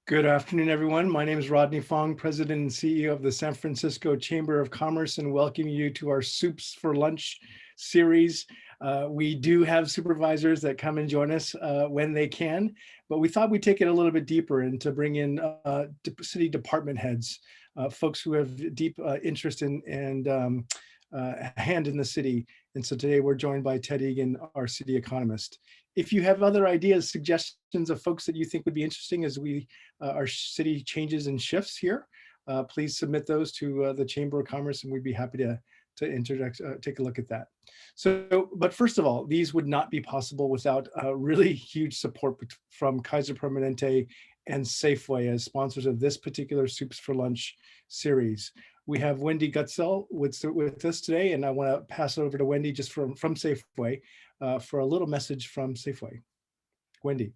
Good afternoon, everyone. My name is Rodney Fong, President and CEO of the San Francisco Chamber of Commerce, and welcome you to our Soups for Lunch series. We do have supervisors that come and join us when they can, but we thought we'd take it a little bit deeper and to bring in city department heads, folks who have deep interest in and hand in the city. And so today we're joined by Ted Egan, our city economist. If you have other ideas, suggestions of folks that you think would be interesting as our city changes and shifts here, please submit those to the Chamber of Commerce, and we'd be happy to take a look at that. So, but first of all, these would not be possible without really huge support from Kaiser Permanente and Safeway as sponsors of this particular Soups for Lunch series. We have Wendy Gutzel with us today, and I want to pass it over to Wendy just from Safeway for a little message from Safeway. Wendy.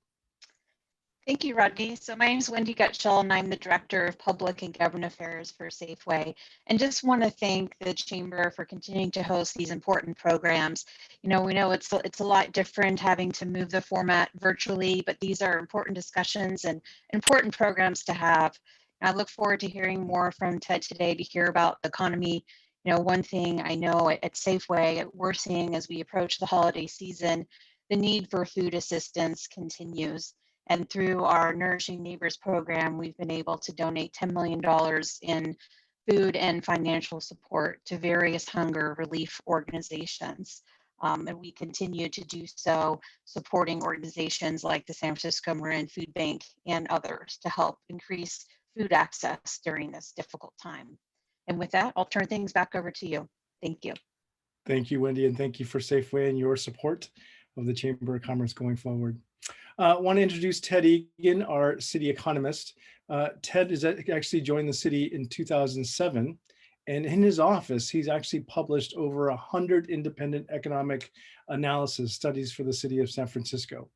Thank you, Rodney. So my name is Wendy Gutschall, and I'm the Director of Public and Government Affairs for Safeway. And just want to thank the Chamber for continuing to host these important programs. You know, we know it's a lot different having to move the format virtually, but these are important discussions and important programs to have. And I look forward to hearing more from Ted today to hear about the economy. You know, one thing I know at Safeway, we're seeing as we approach the holiday season, the need for food assistance continues. And through our Nourishing Neighbors program, we've been able to donate $10 million in food and financial support to various hunger relief organizations. And we continue to do so, supporting organizations like the San Francisco Marin Food Bank and others to help increase food access during this difficult time. And with that, I'll turn things back over to you. Thank you. Thank you, Wendy, and thank you for Safeway and your support of the Chamber of Commerce going forward. I want to introduce Ted Egan, our city economist. Ted is actually joined the city in 2007, and in his office, he's actually published over 100 independent economic analysis studies for the city of San Francisco.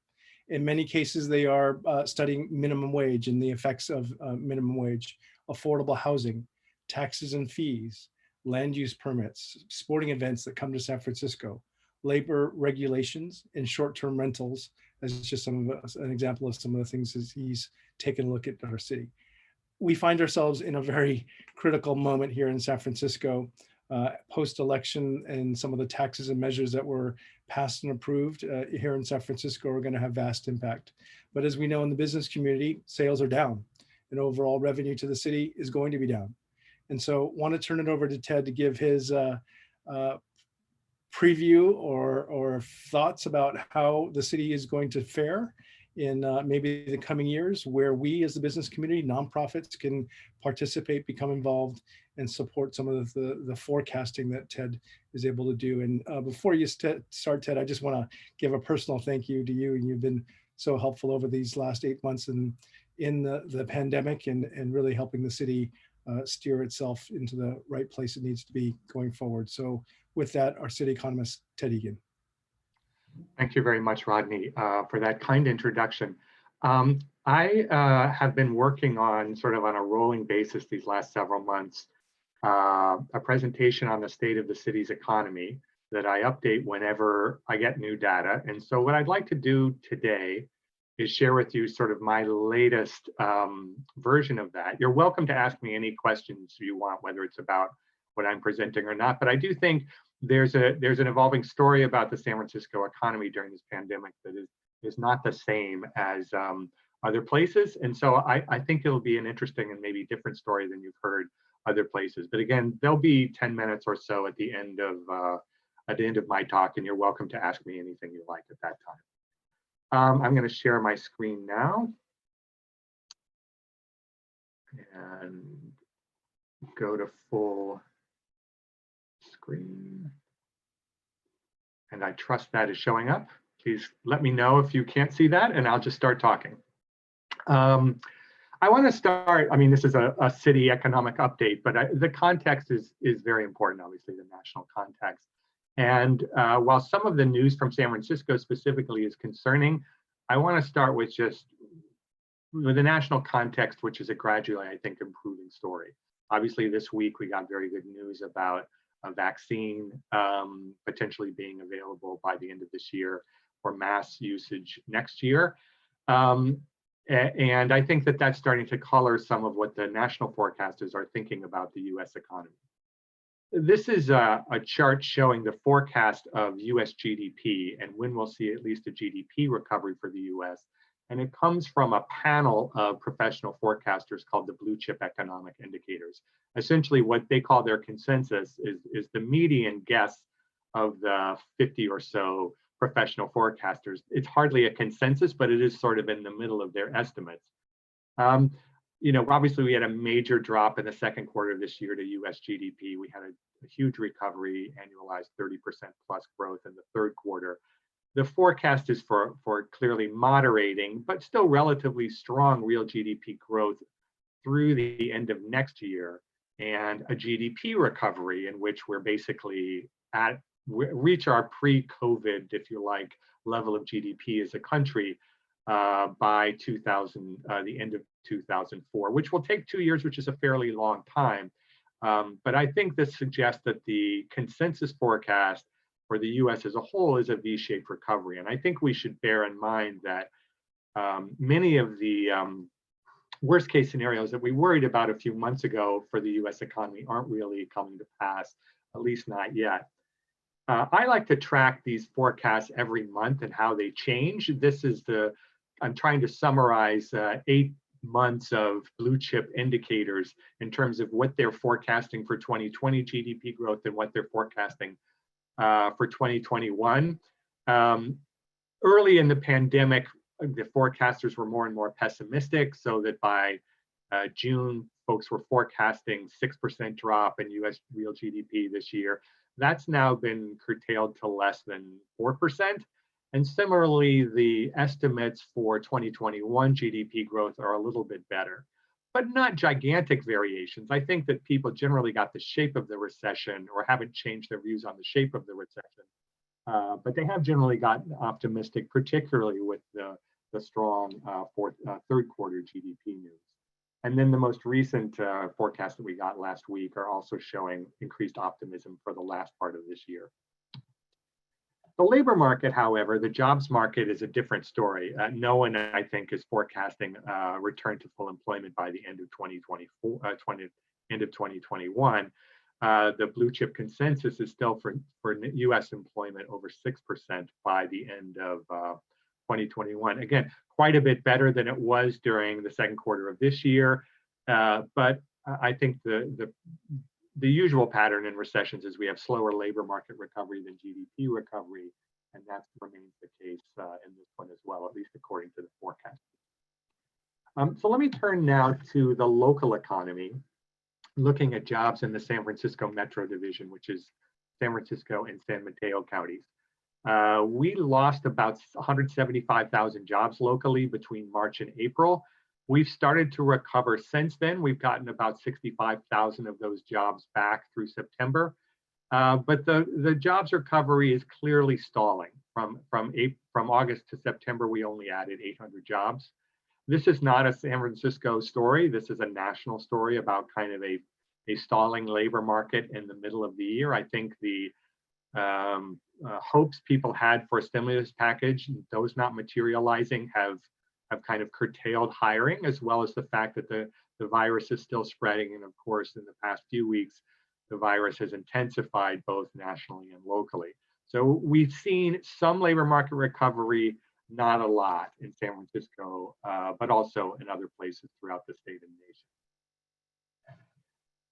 In many cases, they are studying minimum wage and the effects of minimum wage, affordable housing, taxes and fees, land use permits, sporting events that come to San Francisco, labor regulations, and short-term rentals, as just an example of some of the things as he's taken a look at our city. We find ourselves in a very critical moment here in San Francisco, post-election, and some of the taxes and measures that were passed and approved here in San Francisco are going to have vast impact. But as we know in the business community, sales are down, and overall revenue to the city is going to be down. And so want to turn it over to Ted to give his preview or thoughts about how the city is going to fare in maybe the coming years, where we as the business community, nonprofits, can participate, become involved, and support some of the forecasting that Ted is able to do. And before you start, Ted, I just want to give a personal thank you to you. And you've been so helpful over these last 8 months in the pandemic and really helping the city steer itself into the right place it needs to be going forward. So with that, our city economist, Ted Egan. Thank you very much, Rodney, for that kind introduction. I have been working on sort of on a rolling basis these last several months, a presentation on the state of the city's economy that I update whenever I get new data. And so what I'd like to do today is share with you sort of my latest version of that. You're welcome to ask me any questions you want, whether it's about what I'm presenting or not, but I do think there's an evolving story about the San Francisco economy during this pandemic that is not the same as other places. And so I think it'll be an interesting and maybe different story than you've heard other places. But again, there'll be 10 minutes or so at the end of my talk, and you're welcome to ask me anything you like at that time. I'm going to share my screen now and go to full screen. And I trust that is showing up. Please let me know if you can't see that, and I'll just start talking. I want to start, I mean, this is a city economic update, but the context is very important, obviously, the national context. And while some of the news from San Francisco specifically is concerning, I want to start with just with the national context, which is a gradually, I think, improving story. Obviously, this week we got very good news about a vaccine potentially being available by the end of this year for mass usage next year. And I think that that's starting to color some of what the national forecasters are thinking about the US economy. This is a chart showing the forecast of US GDP and when we'll see at least a GDP recovery for the US. And it comes from a panel of professional forecasters called the blue chip economic indicators. Essentially, what they call their consensus is the median guess of the 50 or so professional forecasters. It's hardly a consensus, but it is sort of in the middle of their estimates. Obviously we had a major drop in the second quarter of this year to US GDP. We had a huge recovery, annualized 30% plus growth in the third quarter. The forecast is for clearly moderating, but still relatively strong real GDP growth through the end of next year, and a GDP recovery in which we're basically reach our pre-COVID, if you like, level of GDP as a country by the end of 2004, which will take 2 years, which is a fairly long time. But I think this suggests that the consensus forecast for the US as a whole is a V-shaped recovery. And I think we should bear in mind that many of the worst case scenarios that we worried about a few months ago for the US economy aren't really coming to pass, at least not yet. I like to track these forecasts every month and how they change. I'm trying to summarize 8 months of blue chip indicators in terms of what they're forecasting for 2020 GDP growth and what they're forecasting for 2021. Early in the pandemic, the forecasters were more and more pessimistic, so that by June, folks were forecasting 6% drop in US real GDP this year. That's now been curtailed to less than 4%. And similarly, the estimates for 2021 GDP growth are a little bit better, but not gigantic variations. I think that people generally got the shape of the recession or haven't changed their views on the shape of the recession. But they have generally gotten optimistic, particularly with the strong third quarter GDP news. And then the most recent forecast that we got last week are also showing increased optimism for the last part of this year. The labor market, however, the jobs market is a different story. No one, I think, is forecasting return to full employment by the end of 2021. The blue chip consensus is still for US employment over 6% by the end of 2021. Again, quite a bit better than it was during the second quarter of this year. But I think the usual pattern in recessions is we have slower labor market recovery than GDP recovery, and that remains the case in this one as well, at least according to the forecast. So let me turn now to the local economy, looking at jobs in the San Francisco Metro Division, which is San Francisco and San Mateo counties. We lost about 175,000 jobs locally between March and April. We've started to recover since then. We've gotten about 65,000 of those jobs back through September. But the jobs recovery is clearly stalling. From August to September, we only added 800 jobs. This is not a San Francisco story. This is a national story about kind of a stalling labor market in the middle of the year. I think the hopes people had for a stimulus package, those not materializing, have kind of curtailed hiring, as well as the fact that the virus is still spreading. And of course, in the past few weeks, the virus has intensified both nationally and locally. So we've seen some labor market recovery, not a lot in San Francisco, but also in other places throughout the state and nation.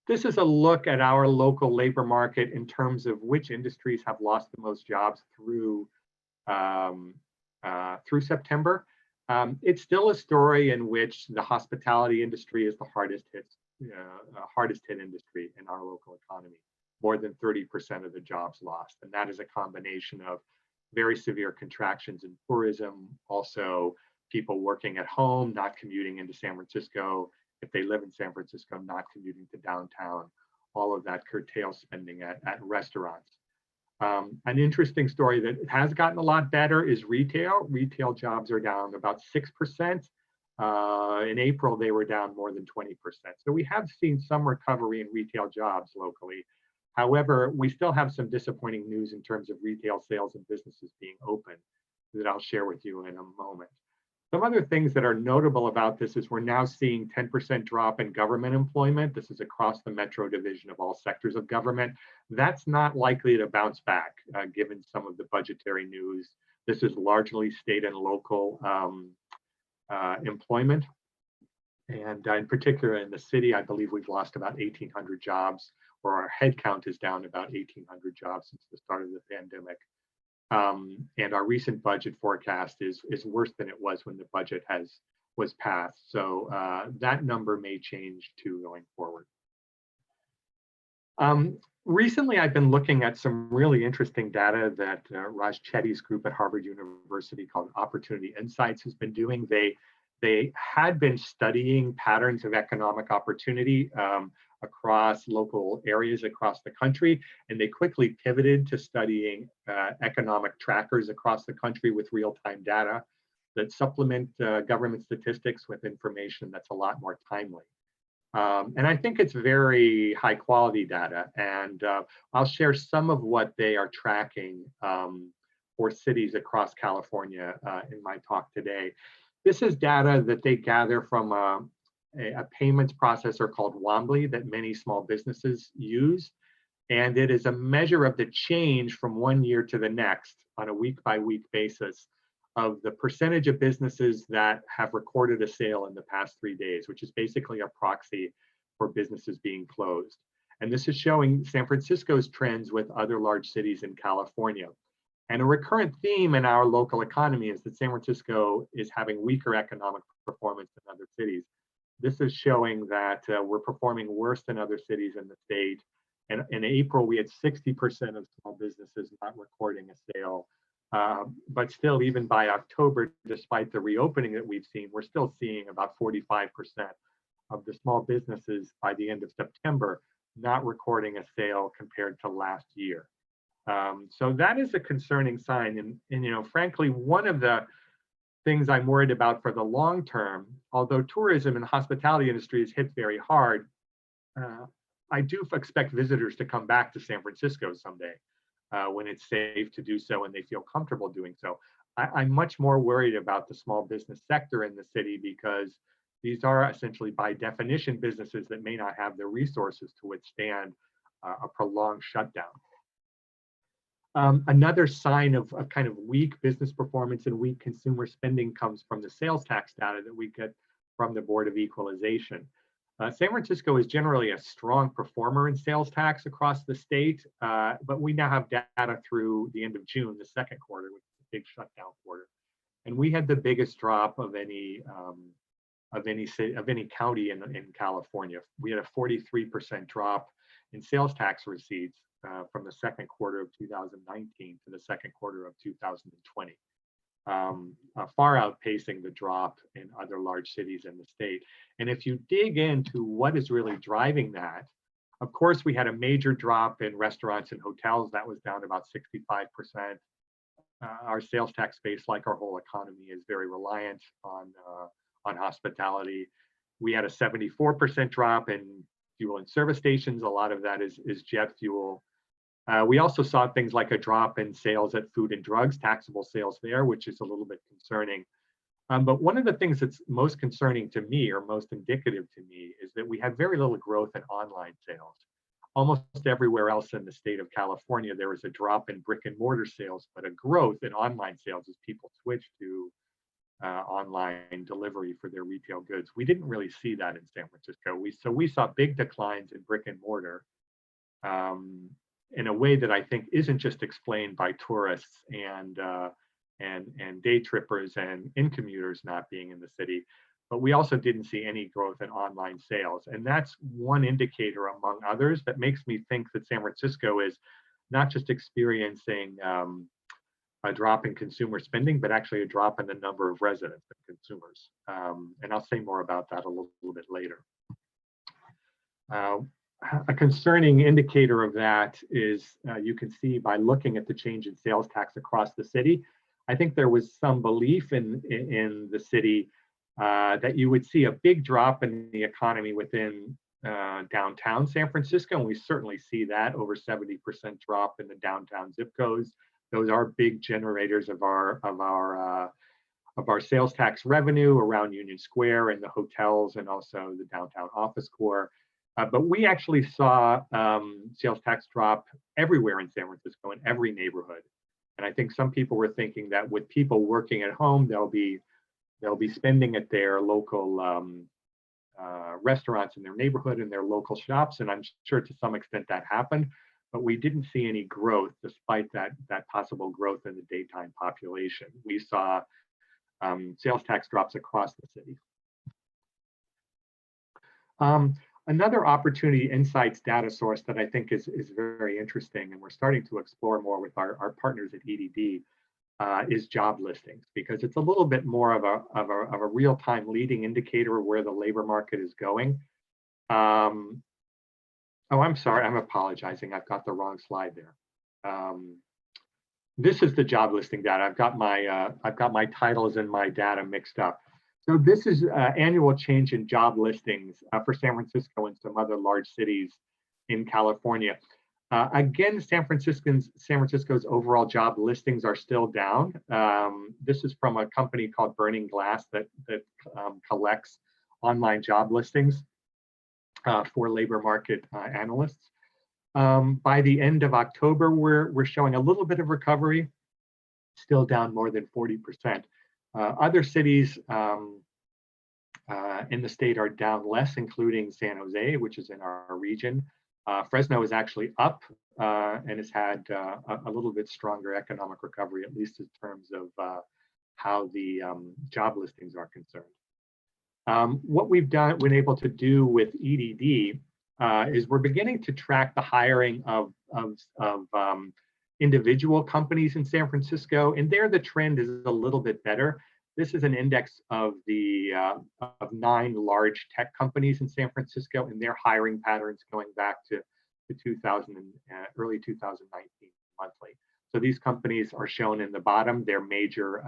This is a look at our local labor market in terms of which industries have lost the most jobs through September. It's still a story in which the hospitality industry is the hardest hit industry in our local economy. More than 30% of the jobs lost, and that is a combination of very severe contractions in tourism, also people working at home, not commuting into San Francisco. If they live in San Francisco, not commuting to downtown. All of that curtails spending at restaurants. An interesting story that has gotten a lot better is retail. Retail jobs are down about 6%. In April, they were down more than 20%. So we have seen some recovery in retail jobs locally. However, we still have some disappointing news in terms of retail sales and businesses being open that I'll share with you in a moment. Some other things that are notable about this is we're now seeing 10% drop in government employment. This is across the metro division of all sectors of government. That's not likely to bounce back given some of the budgetary news. This is largely state and local employment. And in particular in the city, I believe we've lost about 1,800 jobs, or our headcount is down about 1,800 jobs since the start of the pandemic. And our recent budget forecast is worse than it was when the budget was passed. So that number may change too going forward. Recently, I've been looking at some really interesting data that Raj Chetty's group at Harvard University called Opportunity Insights has been doing. They had been studying patterns of economic opportunity across local areas across the country, and they quickly pivoted to studying economic trackers across the country with real-time data that supplement government statistics with information that's a lot more timely. And I think it's very high quality data, and I'll share some of what they are tracking for cities across California in my talk today. This is data that they gather from a payments processor called Wombly that many small businesses use. And it is a measure of the change from one year to the next on a week-by-week basis of the percentage of businesses that have recorded a sale in the past 3 days, which is basically a proxy for businesses being closed. And this is showing San Francisco's trends with other large cities in California. And a recurrent theme in our local economy is that San Francisco is having weaker economic performance than other cities. This is showing that we're performing worse than other cities in the state. And in April, we had 60% of small businesses not recording a sale. But still, even by October, despite the reopening that we've seen, we're still seeing about 45% of the small businesses by the end of September not recording a sale compared to last year. So that is a concerning sign. And you know, frankly, one of the things I'm worried about for the long term, although tourism and hospitality industry is hit very hard, I do expect visitors to come back to San Francisco someday when it's safe to do so and they feel comfortable doing so. I'm much more worried about the small business sector in the city because these are essentially by definition businesses that may not have the resources to withstand a prolonged shutdown. Another sign of kind of weak business performance and weak consumer spending comes from the sales tax data that we get from the Board of Equalization. San Francisco is generally a strong performer in sales tax across the state, but we now have data through the end of June, the second quarter, which is a big shutdown quarter. And we had the biggest drop of any county in California. We had a 43% drop in sales tax receipts from the second quarter of 2019 to the second quarter of 2020, far outpacing the drop in other large cities in the state. And if you dig into what is really driving that, of course, we had a major drop in restaurants and hotels. That was down about 65%. Our sales tax base, like our whole economy, is very reliant on hospitality. We had a 74% drop in fuel and service stations. A lot of that is jet fuel. We also saw things like a drop in sales at food and drugs, taxable sales there, which is a little bit concerning. But one of the things that's most concerning to me, or most indicative to me, is that we had very little growth in online sales. Almost everywhere else in the state of California, there was a drop in brick and mortar sales, but a growth in online sales as people switched to online delivery for their retail goods. We didn't really see that in San Francisco. We saw big declines in brick and mortar in a way that I think isn't just explained by tourists and day trippers and in-commuters not being in the city, but we also didn't see any growth in online sales. And that's one indicator among others that makes me think that San Francisco is not just experiencing a drop in consumer spending, but actually a drop in the number of residents and consumers. And I'll say more about that a little bit later. A concerning indicator of that is you can see by looking at the change in sales tax across the city. I think there was some belief in the city that you would see a big drop in the economy within downtown San Francisco, and we certainly see that, over 70% drop in the downtown zip codes. Those are big generators of our our sales tax revenue around Union Square and the hotels and also the downtown office core. But we actually saw sales tax drop everywhere in San Francisco, in every neighborhood. And I think some people were thinking that with people working at home, they'll be spending at their local restaurants in their neighborhood and their local shops. And I'm sure to some extent that happened, but we didn't see any growth despite that possible growth in the daytime population. We saw sales tax drops across the city. Another opportunity insights data source that I think is very interesting, and we're starting to explore more with our partners at EDD, is job listings, because it's a little bit more of a real-time leading indicator of where the labor market is going. Oh, I'm sorry, I'm apologizing. I've got the wrong slide there. This is the job listing data. I've got my titles and my data mixed up. So this is annual change in job listings for San Francisco and some other large cities in California. Again, San Francisco's overall job listings are still down. This is from a company called Burning Glass that collects online job listings for labor market analysts. By the end of October, we're showing a little bit of recovery, still down more than 40%. Other cities in the state are down less, including San Jose, which is in our region. Fresno is actually up and has had a little bit stronger economic recovery, at least in terms of how the job listings are concerned. What we've been able to do with EDD is we're beginning to track the hiring of individual companies in San Francisco, and there the trend is a little bit better. This is an index of the of 9 large tech companies in San Francisco and their hiring patterns going back to early 2019 monthly. So these companies are shown in the bottom. They're major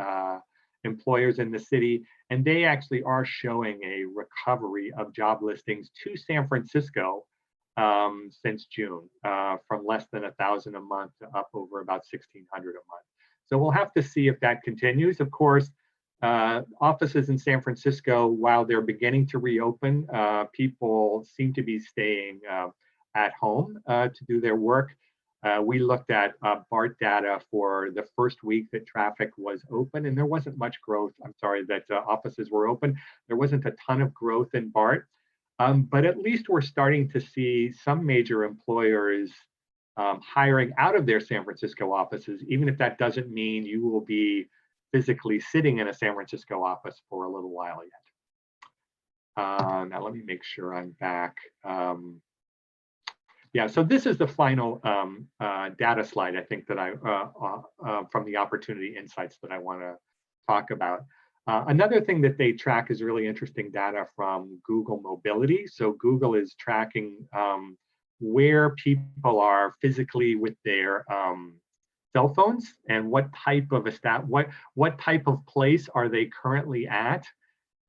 employers in the city, and they actually are showing a recovery of job listings to San Francisco since June, from less than 1,000 a month to up over about 1,600 a month. So we'll have to see if that continues. Of course, offices in San Francisco, while they're beginning to reopen, people seem to be staying at home to do their work. We looked at BART data for the first week that traffic was open, and there wasn't much growth. I'm sorry, that offices were open. There wasn't a ton of growth in BART, but at least we're starting to see some major employers hiring out of their San Francisco offices, even if that doesn't mean you will be physically sitting in a San Francisco office for a little while yet. Now let me make sure I'm back. Yeah, so this is the final data slide, I think, that from the opportunity insights that I want to talk about. Another thing that they track is really interesting data from Google Mobility. So Google is tracking where people are physically with their cell phones and what type of what type of place are they currently at.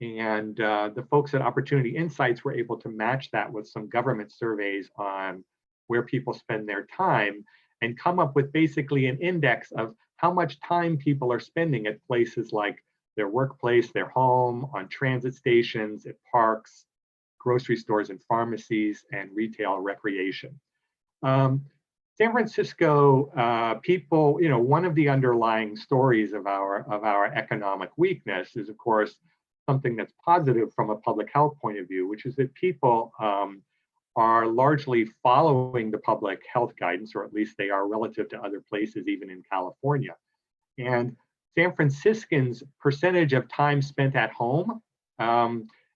And the folks at Opportunity Insights were able to match that with some government surveys on where people spend their time and come up with basically an index of how much time people are spending at places like their workplace, their home, on transit stations, at parks, grocery stores and pharmacies, and retail recreation. San Francisco people, one of the underlying stories of our economic weakness is, of course, something that's positive from a public health point of view, which is that people are largely following the public health guidance, or at least they are relative to other places, even in California. And San Franciscans' percentage of time spent at home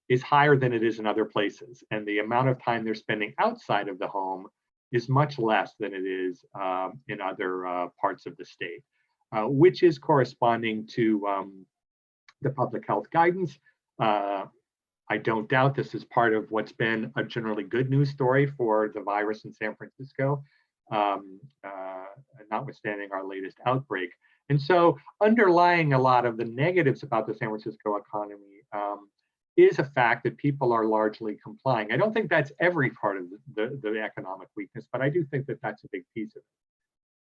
is higher than it is in other places. And the amount of time they're spending outside of the home is much less than it is in other parts of the state, which is corresponding to the public health guidance. I don't doubt this is part of what's been a generally good news story for the virus in San Francisco, notwithstanding our latest outbreak. And so underlying a lot of the negatives about the San Francisco economy is a fact that people are largely complying. I don't think that's every part of the economic weakness, but I do think that that's a big piece of it.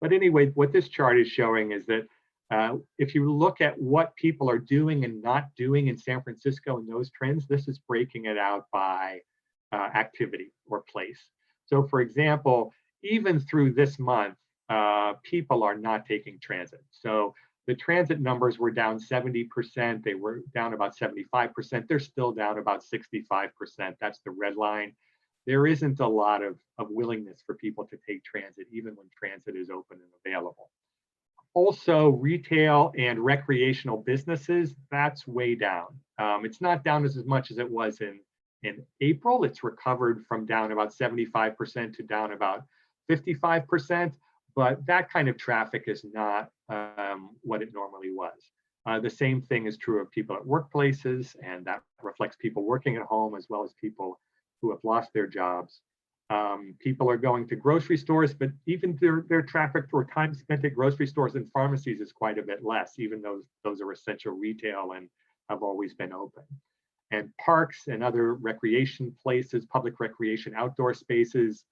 But anyway, what this chart is showing is that If you look at what people are doing and not doing in San Francisco and those trends, this is breaking it out by activity or place. So for example, even through this month, people are not taking transit. So the transit numbers were down 70%. They were down about 75%. They're still down about 65%. That's the red line. There isn't a lot of willingness for people to take transit, even when transit is open and available. Also, retail and recreational businesses, that's way down. It's not down as much as it was in April. It's recovered from down about 75% to down about 55%, but that kind of traffic is not what it normally was. The same thing is true of people at workplaces, and that reflects people working at home as well as people who have lost their jobs. People are going to grocery stores, but even their traffic or time spent at grocery stores and pharmacies is quite a bit less, even though those are essential retail and have always been open. And parks and other recreation places, public recreation outdoor spaces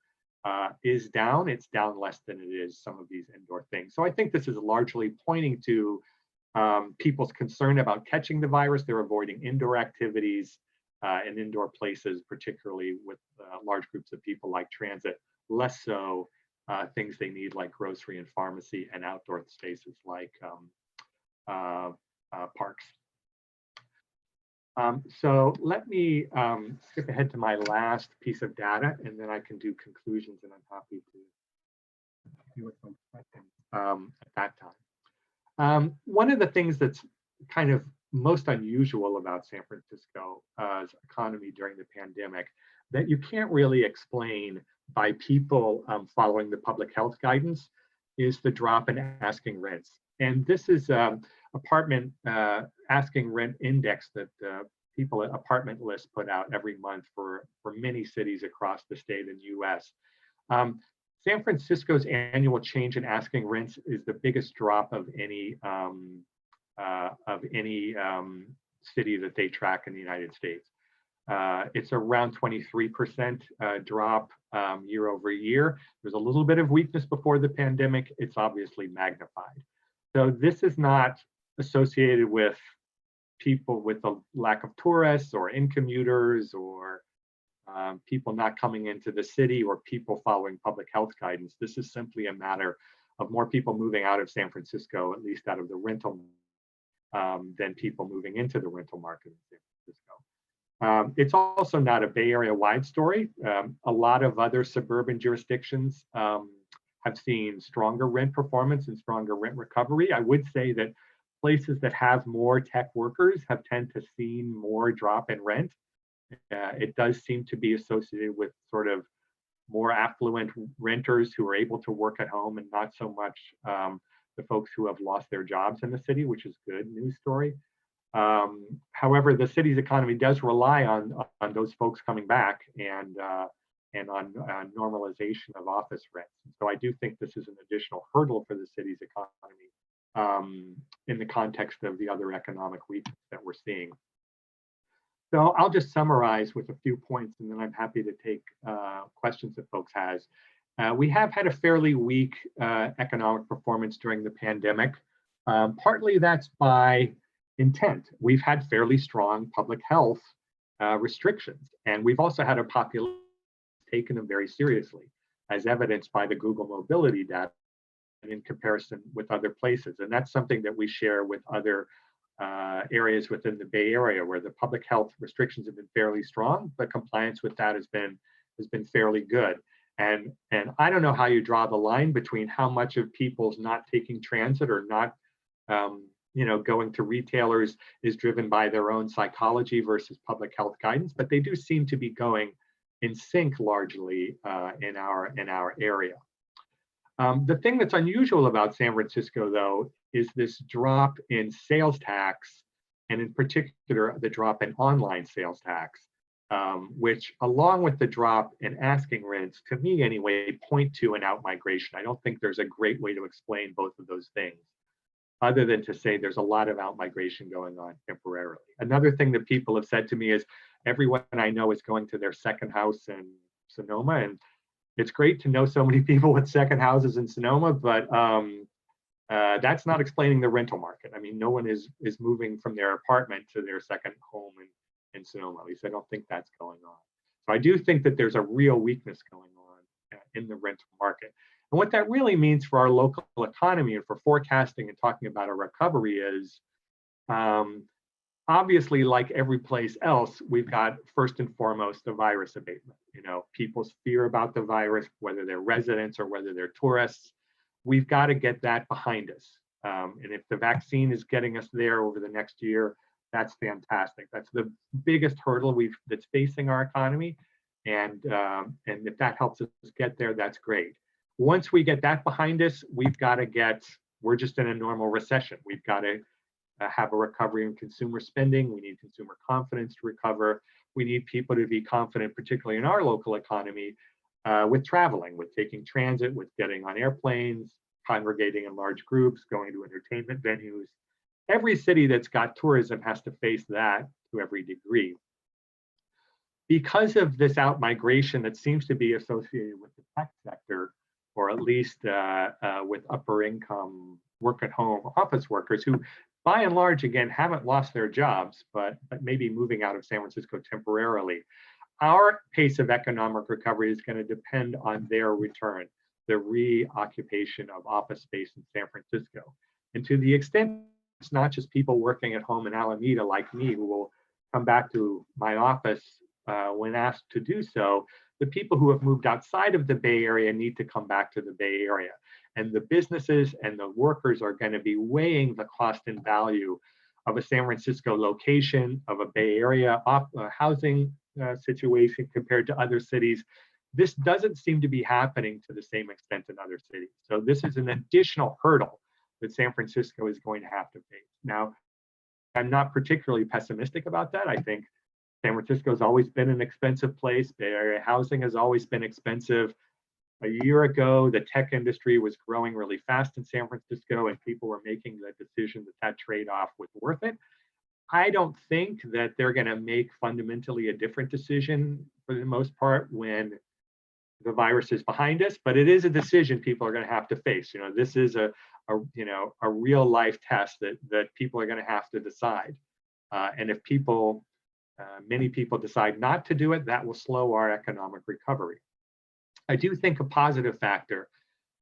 is down. It's down less than it is some of these indoor things. So I think this is largely pointing to people's concern about catching the virus. They're avoiding indoor activities and indoor places, particularly with large groups of people like transit, less so things they need like grocery and pharmacy and outdoor spaces like parks. So let me skip ahead to my last piece of data, and then I can do conclusions, and I'm happy to do some questions at that time. One of the things that's kind of most unusual about San Francisco's economy during the pandemic that you can't really explain by people following the public health guidance is the drop in asking rents. And this is apartment asking rent index that people at Apartment List put out every month for many cities across the state and US. San Francisco's annual change in asking rents is the biggest drop of any city that they track in the United States. It's around 23% drop year over year. There's a little bit of weakness before the pandemic. It's obviously magnified. So this is not associated with people with a lack of tourists or in-commuters or people not coming into the city or people following public health guidance. This is simply a matter of more people moving out of San Francisco, at least out of the rental than people moving into the rental market in San Francisco. It's also not a Bay Area wide story. A lot of other suburban jurisdictions have seen stronger rent performance and stronger rent recovery. I would say that places that have more tech workers have tend to see more drop in rent. It does seem to be associated with sort of more affluent renters who are able to work at home and not so much the folks who have lost their jobs in the city, which is good news story. However, the city's economy does rely on those folks coming back and on normalization of office rents. So I do think this is an additional hurdle for the city's economy in the context of the other economic weakness that we're seeing. So I'll just summarize with a few points, and then I'm happy to take questions that folks has. We have had a fairly weak economic performance during the pandemic. Partly that's by intent. We've had fairly strong public health restrictions, and we've also had a population taken them very seriously, as evidenced by the Google mobility data in comparison with other places. And that's something that we share with other areas within the Bay Area, where the public health restrictions have been fairly strong, but compliance with that has been fairly good. And I don't know how you draw the line between how much of people's not taking transit or not going to retailers is driven by their own psychology versus public health guidance, but they do seem to be going in sync largely in our area. The thing that's unusual about San Francisco, though, is this drop in sales tax, and in particular, the drop in online sales tax, which, along with the drop in asking rents, to me anyway, point to an out-migration. I don't think there's a great way to explain both of those things, other than to say there's a lot of out-migration going on temporarily. Another thing that people have said to me is everyone I know is going to their second house in Sonoma, and it's great to know so many people with second houses in Sonoma, but That's not explaining the rental market. I mean, no one is moving from their apartment to their second home in Sonoma. At least I don't think that's going on. So I do think that there's a real weakness going on in the rental market. And what that really means for our local economy and for forecasting and talking about a recovery is, obviously, like every place else, we've got first and foremost the virus abatement. You know, people's fear about the virus, whether they're residents or whether they're tourists, we've got to get that behind us. And if the vaccine is getting us there over the next year, that's fantastic. That's the biggest hurdle that's facing our economy. And if that helps us get there, that's great. Once we get that behind us, we're just in a normal recession. We've got to have a recovery in consumer spending. We need consumer confidence to recover. We need people to be confident, particularly in our local economy, with traveling, with taking transit, with getting on airplanes, congregating in large groups, going to entertainment venues. Every city that's got tourism has to face that to every degree. Because of this out-migration that seems to be associated with the tech sector, or at least with upper income work-at-home office workers who, by and large, again, haven't lost their jobs, but maybe moving out of San Francisco temporarily. Our pace of economic recovery is going to depend on their return, the reoccupation of office space in San Francisco. And to the extent it's not just people working at home in Alameda like me who will come back to my office when asked to do so, the people who have moved outside of the Bay Area need to come back to the Bay Area. And the businesses and the workers are going to be weighing the cost and value of a San Francisco location, of a Bay Area housing situation compared to other cities. This doesn't seem to be happening to the same extent in other cities. So this is an additional hurdle that San Francisco is going to have to face. Now, I'm not particularly pessimistic about that. I think San Francisco has always been an expensive place. Bay Area housing has always been expensive. A year ago, the tech industry was growing really fast in San Francisco, and people were making the decision that that trade-off was worth it. I don't think that they're going to make fundamentally a different decision for the most part when the virus is behind us, but it is a decision people are going to have to face. You know, this is a real life test that people are going to have to decide. And if many people decide not to do it, that will slow our economic recovery. I do think a positive factor,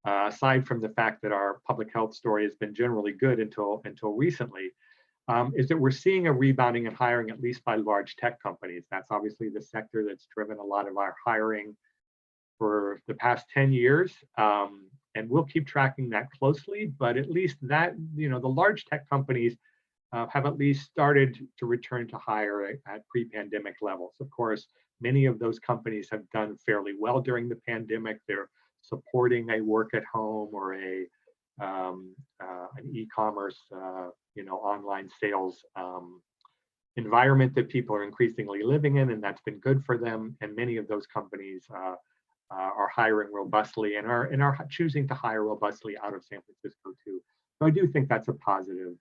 aside from the fact that our public health story has been generally good until recently, is that we're seeing a rebounding in hiring, at least by large tech companies. That's obviously the sector that's driven a lot of our hiring for the past 10 years. And we'll keep tracking that closely, but at least that, the large tech companies have at least started to return to hire at pre-pandemic levels. Of course, many of those companies have done fairly well during the pandemic. They're supporting a work at home or an e-commerce, online sales environment that people are increasingly living in, and that's been good for them. And many of those companies are hiring robustly and are choosing to hire robustly out of San Francisco too. So I do think that's a positive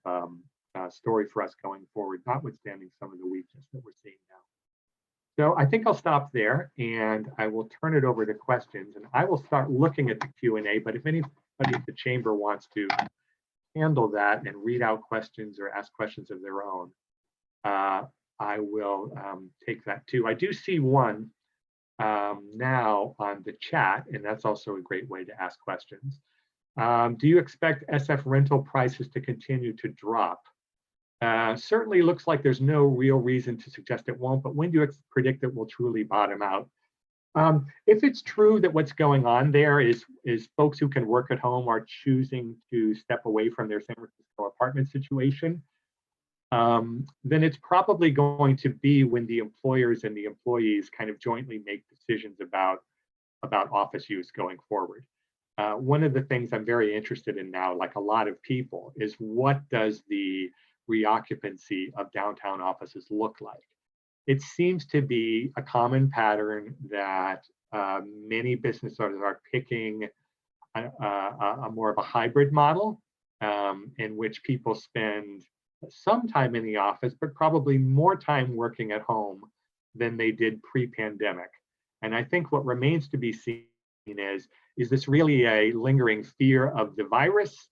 story for us going forward, notwithstanding some of the weakness that we're seeing now. So I think I'll stop there and I will turn it over to questions, and I will start looking at the Q&A, but if anybody at the chamber wants to handle that and read out questions or ask questions of their own, I will take that too. I do see one now on the chat, and that's also a great way to ask questions. Do you expect SF rental prices to continue to drop? Certainly looks like there's no real reason to suggest it won't, but when do you predict it will truly bottom out? If it's true that what's going on there is folks who can work at home are choosing to step away from their San Francisco apartment situation, then it's probably going to be when the employers and the employees kind of jointly make decisions about office use going forward. One of the things I'm very interested in now, like a lot of people, is what does the reoccupancy of downtown offices look like? It seems to be a common pattern that many business owners are picking a more of a hybrid model in which people spend some time in the office, but probably more time working at home than they did pre-pandemic. And I think what remains to be seen is this really a lingering fear of the virus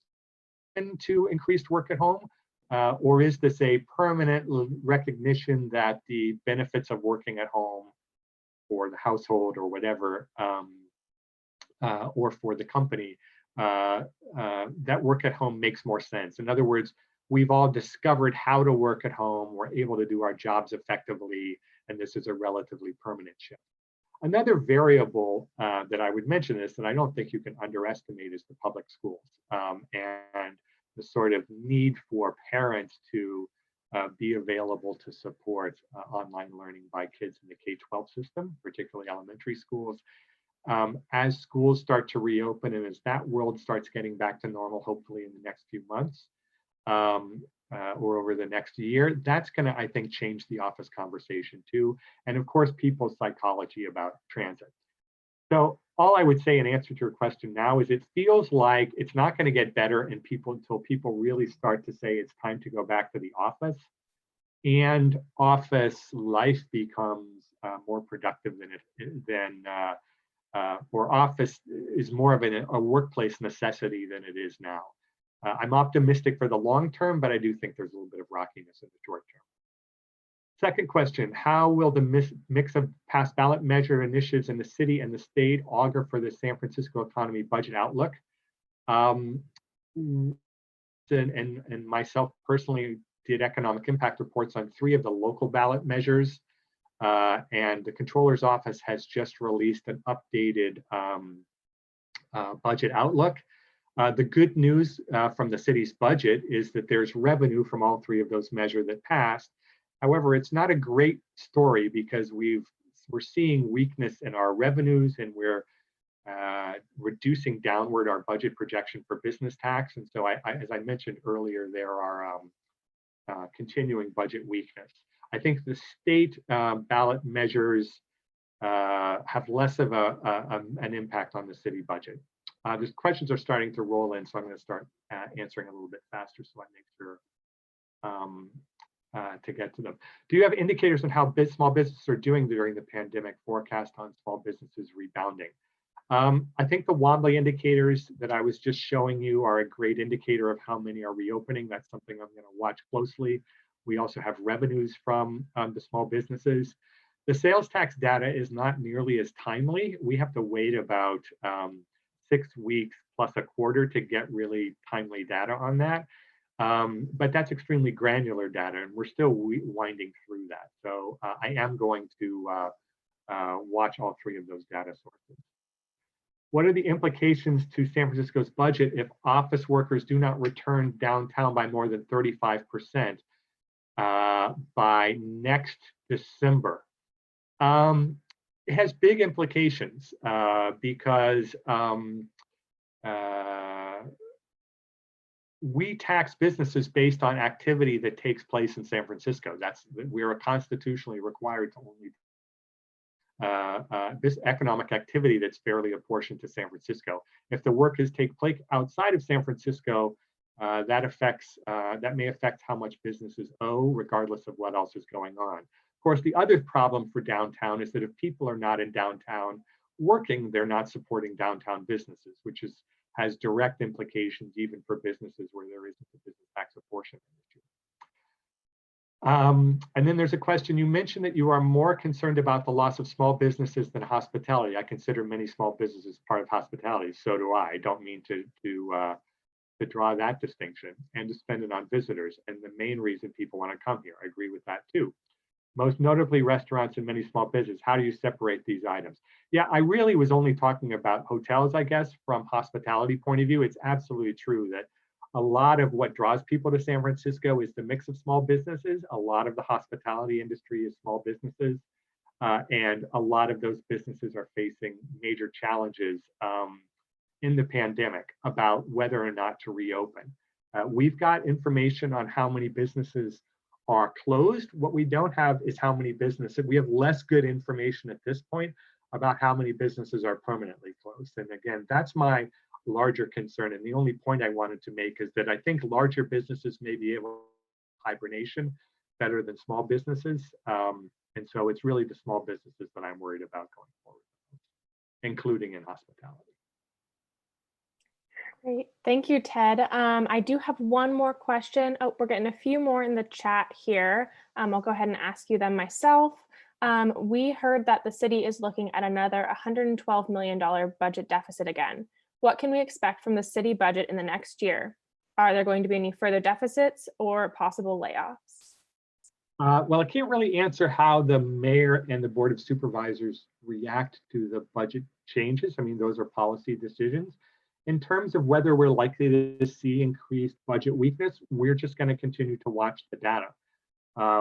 to increased work at home? Or is this a permanent recognition that the benefits of working at home for the household or whatever, or for the company, that work at home makes more sense? In other words, we've all discovered how to work at home, we're able to do our jobs effectively, and this is a relatively permanent shift. Another variable that I would mention is that I don't think you can underestimate is the public schools, and the sort of need for parents to be available to support online learning by kids in the K-12 system, particularly elementary schools. As schools start to reopen and as that world starts getting back to normal, hopefully in the next few months, or over the next year, that's going to, I think, change the office conversation too. And of course, people's psychology about transit. So all I would say in answer to your question now is it feels like it's not going to get better until people really start to say it's time to go back to the office, and office life becomes more productive or office is more of a workplace necessity than it is now. I'm optimistic for the long term, but I do think there's a little bit of rockiness in the short term. Second question, how will the mix of past ballot measure initiatives in the city and the state augur for the San Francisco economy budget outlook? And myself personally did economic impact reports on 3 of the local ballot measures, and the Comptroller's Office has just released an updated budget outlook. The good news from the city's budget is that there's revenue from all 3 of those measures that passed. However, it's not a great story because we're seeing weakness in our revenues, and we're reducing downward our budget projection for business tax. And so, as I mentioned earlier, there are continuing budget weakness. I think the state ballot measures have less of an impact on the city budget. The questions are starting to roll in, so I'm going to start answering a little bit faster so I make sure to get to them. Do you have indicators on how small businesses are doing during the pandemic? Forecast on small businesses rebounding. I think the Wobbly indicators that I was just showing you are a great indicator of how many are reopening. That's something I'm going to watch closely. We also have revenues from the small businesses. The sales tax data is not nearly as timely. We have to wait about 6 weeks plus a quarter to get really timely data on that. But that's extremely granular data, and we're still winding through that. So I am going to watch all 3 of those data sources. What are the implications to San Francisco's budget if office workers do not return downtown by more than 35% by next December? It has big implications because we tax businesses based on activity that takes place in San Francisco. We are constitutionally required to only this economic activity that's fairly apportioned to San Francisco. If the work take place outside of San Francisco, that may affect how much businesses owe, regardless of what else is going on. Of course, the other problem for downtown is that if people are not in downtown working, they're not supporting downtown businesses, which has direct implications even for businesses where there isn't a business tax apportionment issue. And then there's a question. You mentioned that you are more concerned about the loss of small businesses than hospitality. I consider many small businesses part of hospitality. So do I. I don't mean to draw that distinction, and to spend it on visitors. And the main reason people want to come here. I agree with that too. Most notably restaurants and many small businesses. How do you separate these items? Yeah, I really was only talking about hotels, I guess, from hospitality point of view. It's absolutely true that a lot of what draws people to San Francisco is the mix of small businesses. A lot of the hospitality industry is small businesses, and a lot of those businesses are facing major challenges in the pandemic about whether or not to reopen. We've got information on how many businesses are closed. What we don't have is how many businesses. We have less good information at this point about how many businesses are permanently closed. And again, that's my larger concern. And the only point I wanted to make is that I think larger businesses may be able to hibernation better than small businesses. And so it's really the small businesses that I'm worried about going forward, including in hospitality. Great. Thank you, Ted. I do have one more question. Oh, we're getting a few more in the chat here. I'll go ahead and ask you them myself. We heard that the city is looking at another $112 million budget deficit again. What can we expect from the city budget in the next year? Are there going to be any further deficits or possible layoffs? Well, I can't really answer how the mayor and the board of supervisors react to the budget changes. I mean, those are policy decisions. In terms of whether we're likely to see increased budget weakness, we're just going to continue to watch the data.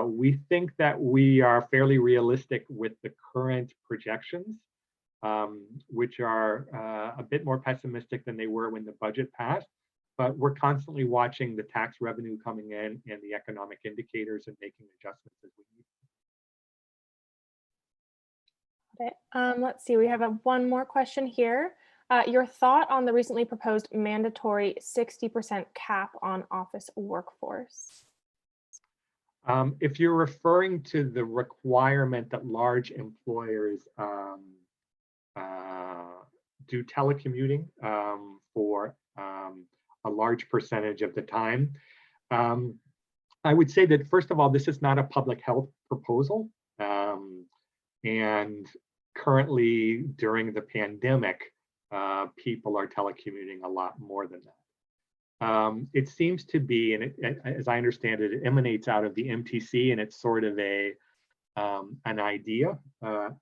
We think that we are fairly realistic with the current projections, which are a bit more pessimistic than they were when the budget passed. But we're constantly watching the tax revenue coming in and the economic indicators and making adjustments as we need. Okay. Let's see, we have one more question here. Your thought on the recently proposed mandatory 60% cap on office workforce? If you're referring to the requirement that large employers do telecommuting for a large percentage of the time, I would say that, first of all, this is not a public health proposal. And currently, during the pandemic, people are telecommuting a lot more than that. It seems to be, and as I understand it, it emanates out of the MTC, and it's sort of an idea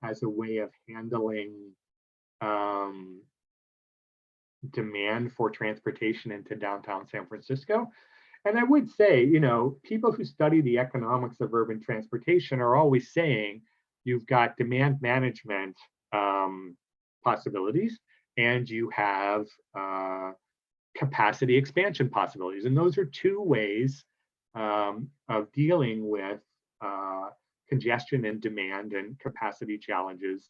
as a way of handling demand for transportation into downtown San Francisco. And I would say, you know, people who study the economics of urban transportation are always saying you've got demand management possibilities, and you have capacity expansion possibilities. And those are two ways of dealing with congestion and demand and capacity challenges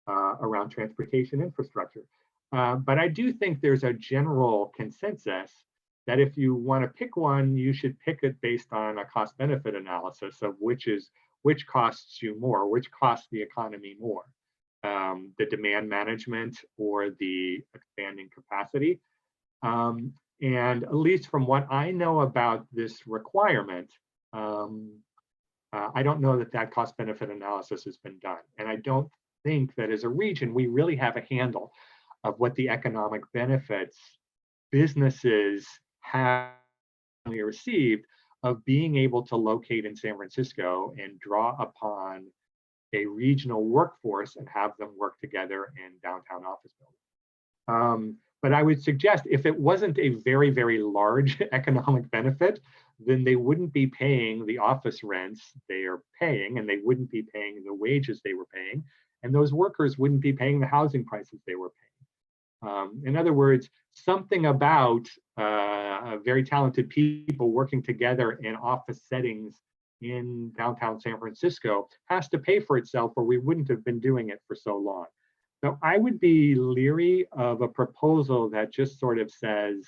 around transportation infrastructure. But I do think there's a general consensus that if you want to pick one, you should pick it based on a cost-benefit analysis of which costs you more, which costs the economy more, the demand management or the expanding capacity. And at least from what I know about this requirement, I don't know that that cost-benefit analysis has been done. And I don't think that as a region, we really have a handle of what the economic benefits businesses have received of being able to locate in San Francisco and draw upon a regional workforce and have them work together in downtown office buildings. But I would suggest if it wasn't a very, very large economic benefit, then they wouldn't be paying the office rents they are paying, and they wouldn't be paying the wages they were paying, and those workers wouldn't be paying the housing prices they were paying. In other words, something about very talented people working together in office settings in downtown San Francisco has to pay for itself, or we wouldn't have been doing it for so long. So I would be leery of a proposal that just sort of says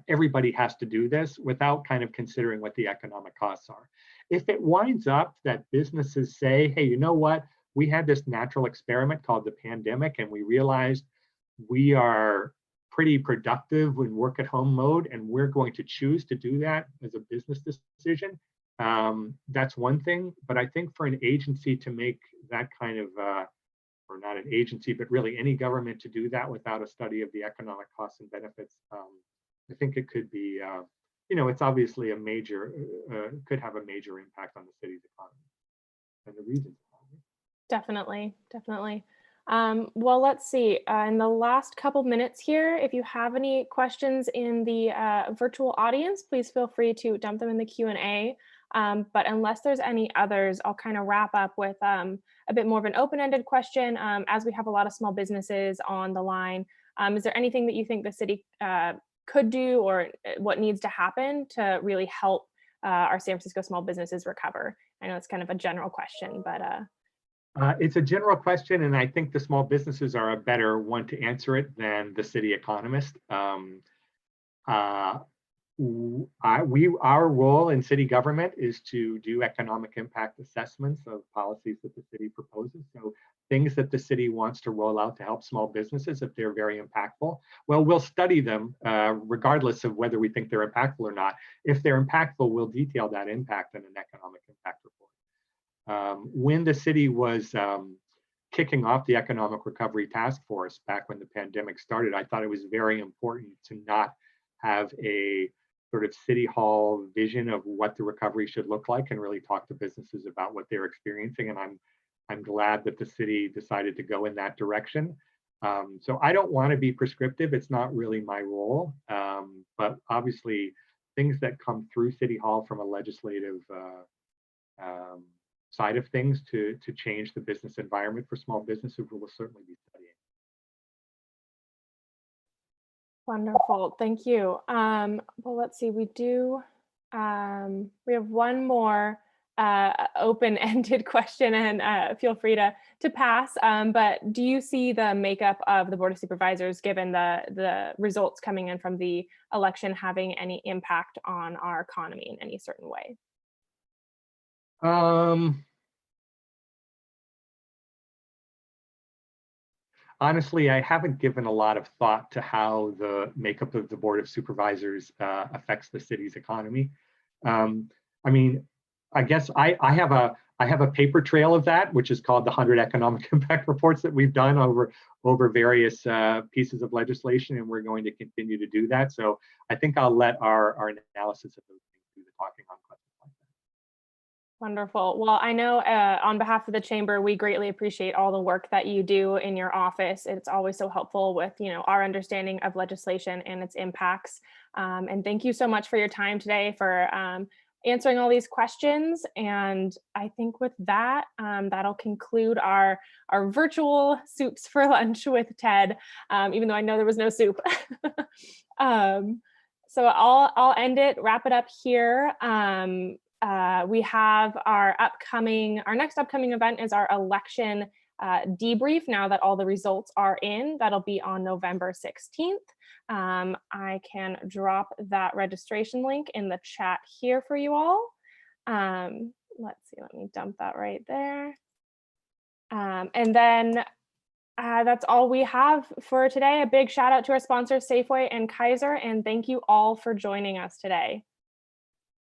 everybody has to do this without kind of considering what the economic costs are. If it winds up that businesses say, hey, you know what? We had this natural experiment called the pandemic, and we realized we are pretty productive in work at home mode, and we're going to choose to do that as a business decision. That's one thing, but I think for an agency to make that kind of, or not an agency, but really any government to do that without a study of the economic costs and benefits, I think it could be, you know, it's obviously a major, could have a major impact on the city's economy and the region's economy. Definitely, definitely. Well, let's see. In the last couple minutes here, if you have any questions in the virtual audience, please feel free to dump them in the Q&A. But unless there's any others, I'll kind of wrap up with a bit more of an open-ended question. As we have a lot of small businesses on the line, is there anything that you think the city could do, or what needs to happen to really help our San Francisco small businesses recover? I know it's kind of a general question, but it's a general question, and I think the small businesses are a better one to answer it than the city economist. Our role in city government is to do economic impact assessments of policies that the city proposes. So things that the city wants to roll out to help small businesses, if they're very impactful, well, we'll study them regardless of whether we think they're impactful or not. If they're impactful, we'll detail that impact in an economic impact report. When the city was kicking off the Economic Recovery Task Force back when the pandemic started, I thought it was very important to not have a sort of city hall vision of what the recovery should look like and really talk to businesses about what they're experiencing. And I'm glad that the city decided to go in that direction. So I don't want to be prescriptive. It's not really my role. But obviously, things that come through City Hall from a legislative side of things to change the business environment for small businesses, we'll certainly be studying. Wonderful, thank you. Well, let's see, we have one more open-ended question, and feel free to pass. But do you see the makeup of the Board of Supervisors, given the results coming in from the election, having any impact on our economy in any certain way? Honestly, I haven't given a lot of thought to how the makeup of the Board of Supervisors affects the city's economy. I mean, I guess I have a paper trail of that, which is called the 100 Economic Impact Reports that we've done over various pieces of legislation, and we're going to continue to do that. So I think I'll let our analysis of those things do the talking on questions like that. Wonderful. Well, I know on behalf of the Chamber, we greatly appreciate all the work that you do in your office. It's always so helpful with, our understanding of legislation and its impacts. And thank you so much for your time today, for answering all these questions. And I think with that, that'll conclude our virtual Supes for lunch with Ted, even though I know there was no soup. So I'll end it, wrap it up here. We have our next upcoming event is our election debrief, now that all the results are in. That'll be on November 16th. I can drop that registration link in the chat here for you all. Let's see, let me dump that right there. And then that's all we have for today. A big shout out to our sponsors, Safeway and Kaiser, and thank you all for joining us today.